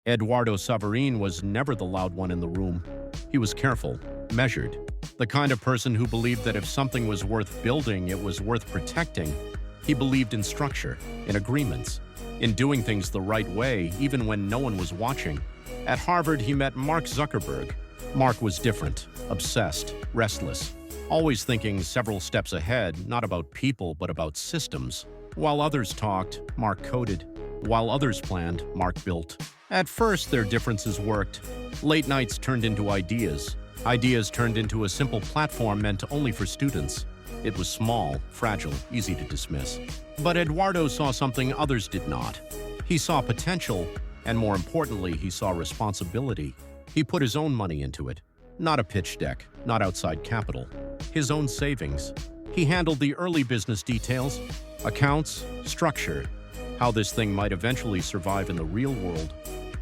Eduardo Saverin was never the loud one in the room. He was careful, measured, the kind of person who believed that if something was worth building, it was worth protecting. He believed in structure, in agreements, in doing things the right way, even when no one was watching. At Harvard, he met Mark Zuckerberg. Mark was different, obsessed, restless, always thinking several steps ahead, not about people, but about systems. While others talked, Mark coded. While others planned, Mark built. At first, their differences worked. Late nights turned into ideas. Ideas turned into a simple platform meant only for students. It was small, fragile, easy to dismiss. But Eduardo saw something others did not. He saw potential, and more importantly, he saw responsibility. He put his own money into it. Not a pitch deck, not outside capital. His own savings. He handled the early business details, accounts, structure, how this thing might eventually survive in the real world.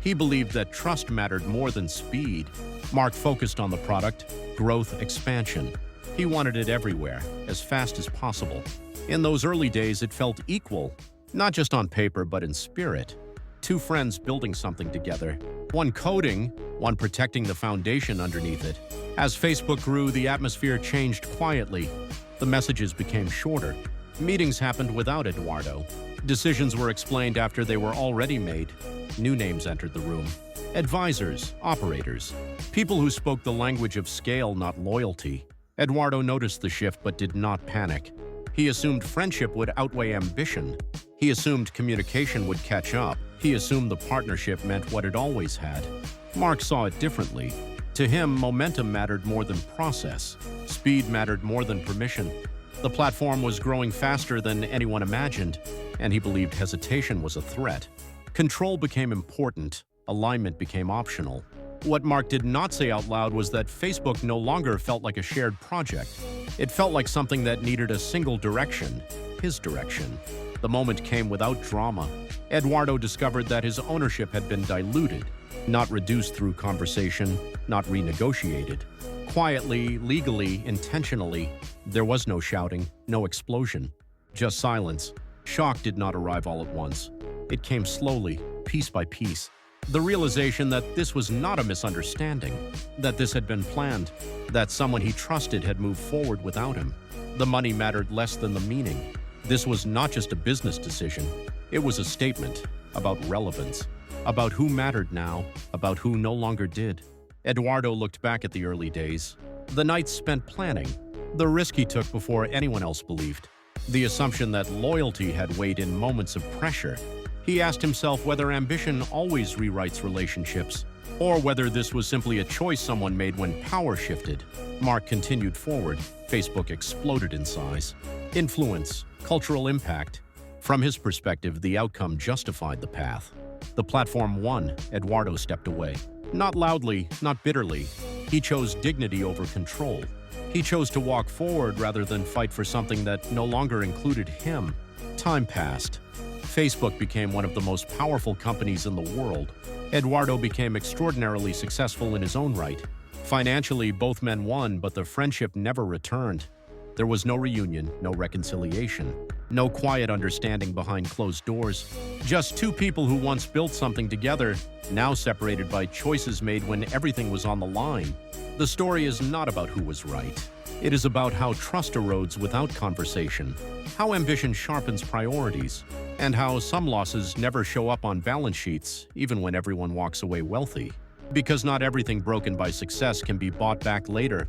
He believed that trust mattered more than speed. Mark focused on the product, growth, expansion. He wanted it everywhere, as fast as possible. In those early days, it felt equal, not just on paper, but in spirit. Two friends building something together, one coding, one protecting the foundation underneath it. As Facebook grew, the atmosphere changed quietly. The messages became shorter. Meetings happened without Eduardo. Decisions were explained after they were already made. New names entered the room. Advisors, operators, people who spoke the language of scale, not loyalty. Eduardo noticed the shift but did not panic. He assumed friendship would outweigh ambition. He assumed communication would catch up. He assumed the partnership meant what it always had. Mark saw it differently. To him, momentum mattered more than process. Speed mattered more than permission. The platform was growing faster than anyone imagined, and he believed hesitation was a threat. Control became important. Alignment became optional. What Mark did not say out loud was that Facebook no longer felt like a shared project. It felt like something that needed a single direction, his direction. The moment came without drama. Eduardo discovered that his ownership had been diluted, not reduced through conversation, not renegotiated. Quietly, legally, intentionally, there was no shouting, no explosion, just silence. Shock did not arrive all at once. It came slowly, piece by piece. The realization that this was not a misunderstanding, that this had been planned, that someone he trusted had moved forward without him. The money mattered less than the meaning. This was not just a business decision. It was a statement about relevance, about who mattered now, about who no longer did. Eduardo looked back at the early days, the nights spent planning, the risk he took before anyone else believed, the assumption that loyalty had weighed in moments of pressure. He asked himself whether ambition always rewrites relationships, or whether this was simply a choice someone made when power shifted. Mark continued forward. Facebook exploded in size. Influence, cultural impact. From his perspective, the outcome justified the path. The platform won. Eduardo stepped away. Not loudly, not bitterly. He chose dignity over control. He chose to walk forward rather than fight for something that no longer included him. Time passed. Facebook became one of the most powerful companies in the world. Eduardo became extraordinarily successful in his own right. Financially, both men won, but the friendship never returned. There was no reunion, no reconciliation, no quiet understanding behind closed doors. Just two people who once built something together, now separated by choices made when everything was on the line. The story is not about who was right. It is about how trust erodes without conversation, how ambition sharpens priorities, and how some losses never show up on balance sheets, even when everyone walks away wealthy. Because not everything broken by success can be bought back later.